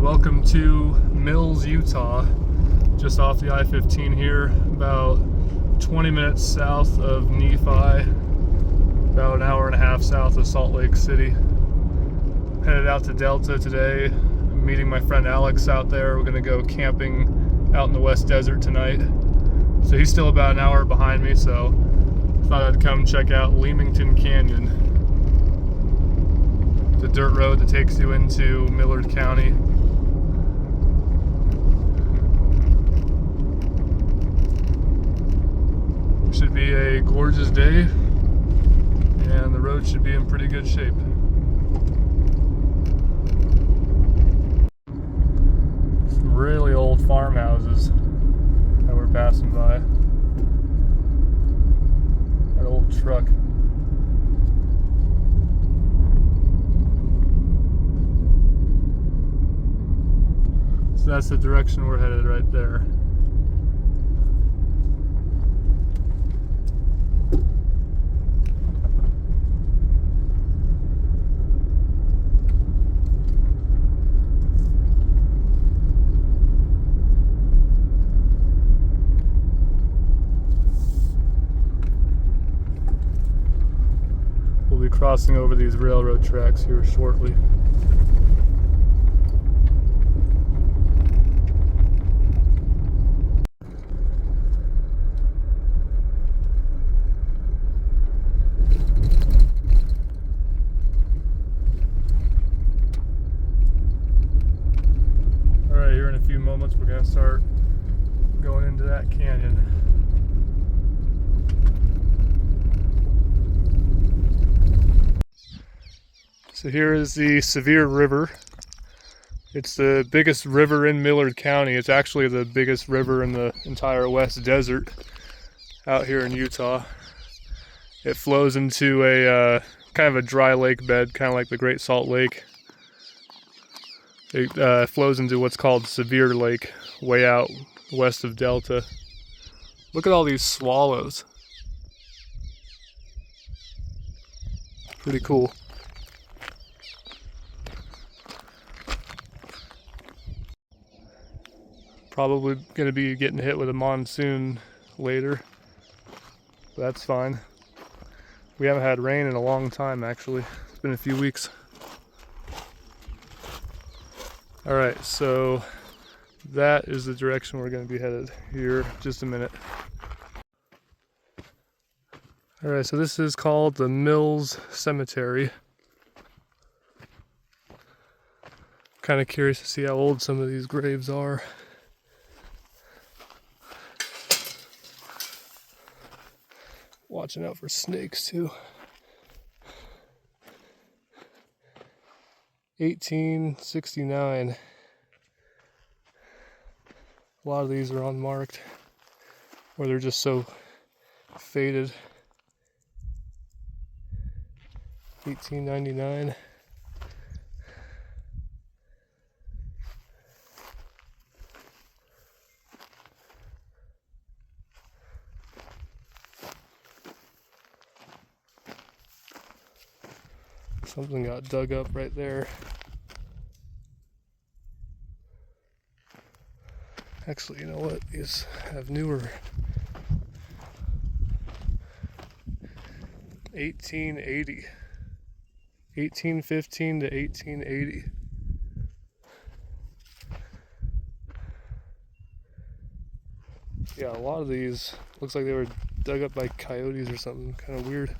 welcome to Mills, Utah, just off the I-15 here, about 20 minutes south of Nephi, about an hour and a half south of Salt Lake City. Headed out to Delta today. I'm meeting my friend Alex out there. We're gonna go camping out in the West Desert tonight. So he's still about an hour behind me, so thought I'd come check out Leamington Canyon. The dirt road that takes you into Millard County. Should be a gorgeous day, and the road should be in pretty good shape. Some really old farmhouses that we're passing by. That old truck. So that's the direction we're headed right there. We'll be crossing over these railroad tracks here shortly. Alright, here in a few moments we're going to start going into that canyon. So here is the Sevier River. It's the biggest river in Millard County. It's actually the biggest river in the entire West Desert out here in Utah. It flows into a kind of a dry lake bed, kind of like the Great Salt Lake. It flows into what's called Sevier Lake, way out west of Delta. Look at all these swallows. Pretty cool. Probably going to be getting hit with a monsoon later. But that's fine. We haven't had rain in a long time, actually. It's been a few weeks. Alright, so that is the direction we're going to be headed here in just a minute. Alright, so this is called the Mills Cemetery. Kind of curious to see how old some of these graves are. Watching out for snakes too. 1869. A lot of these are unmarked, or they're just so faded. 1899. Something got dug up right there. Actually, you know what? These have newer. 1880. 1815 to 1880. Yeah, a lot of these looks like they were dug up by coyotes or something. Kind of weird.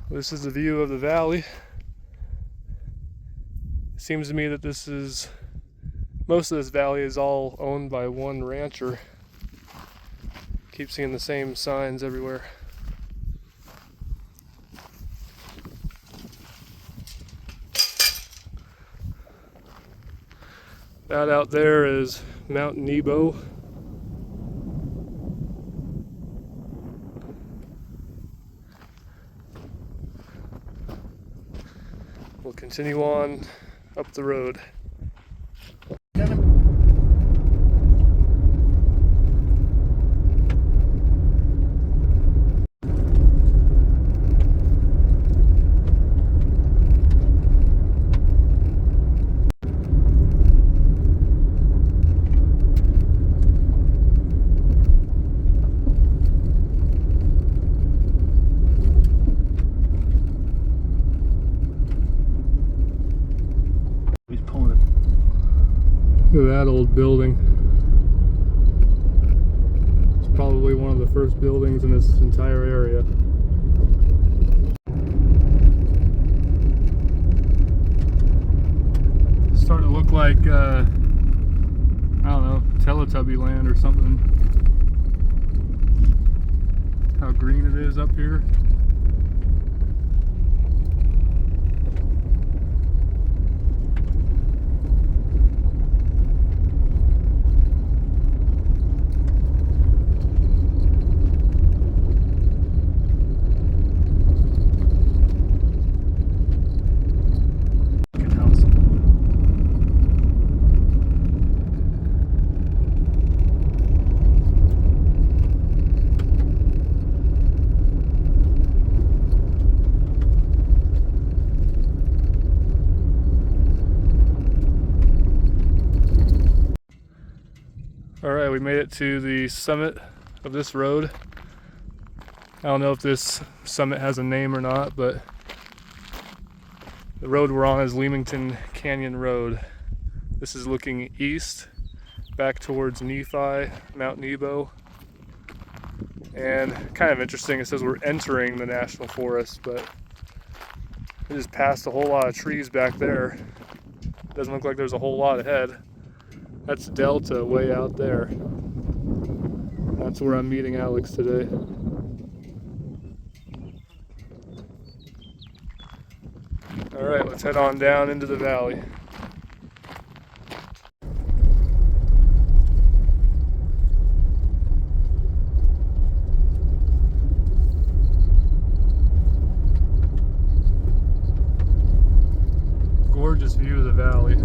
This is the view of the valley. It seems to me that most of this valley is all owned by one rancher. Keep seeing the same signs everywhere. That out there is Mount Nebo. We'll continue on up the road. Look at that old building. It's probably one of the first buildings in this entire area. It's starting to look like, I don't know, Teletubby land or something. How green it is up here. Alright, we made it to the summit of this road. I don't know if this summit has a name or not, but the road we're on is Leamington Canyon Road. This is looking east, back towards Nephi, Mount Nebo. And kind of interesting, it says we're entering the national forest, but we just passed a whole lot of trees back there. Doesn't look like there's a whole lot ahead. That's Delta way out there. That's where I'm meeting Alex today. Alright, let's head on down into the valley. Gorgeous view of the valley.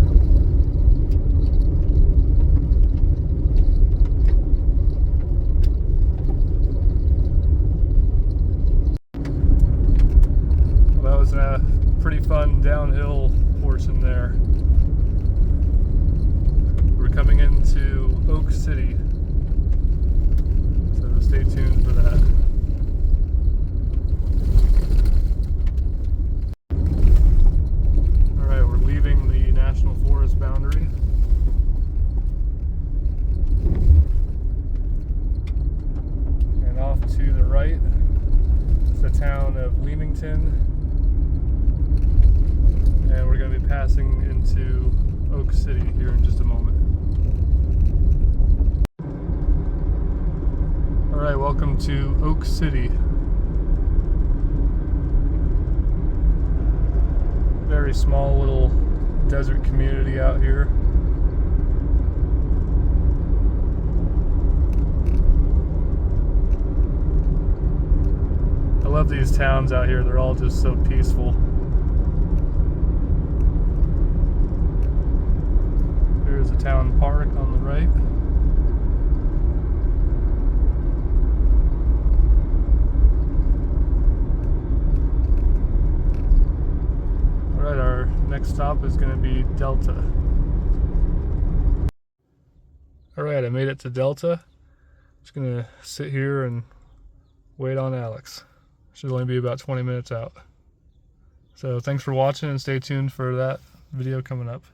A pretty fun downhill portion there. We're coming into Oak City, so stay tuned for that. Alright, we're leaving the National Forest boundary. And off to the right is the town of Leamington. And we're going to be passing into Oak City here in just a moment. Alright, welcome to Oak City. Very small little desert community out here. I love these towns out here, they're all just so peaceful. There's a town park on the right. Alright, our next stop is going to be Delta. Alright, I made it to Delta. Just going to sit here and wait on Alex. Should only be about 20 minutes out. So thanks for watching and stay tuned for that video coming up.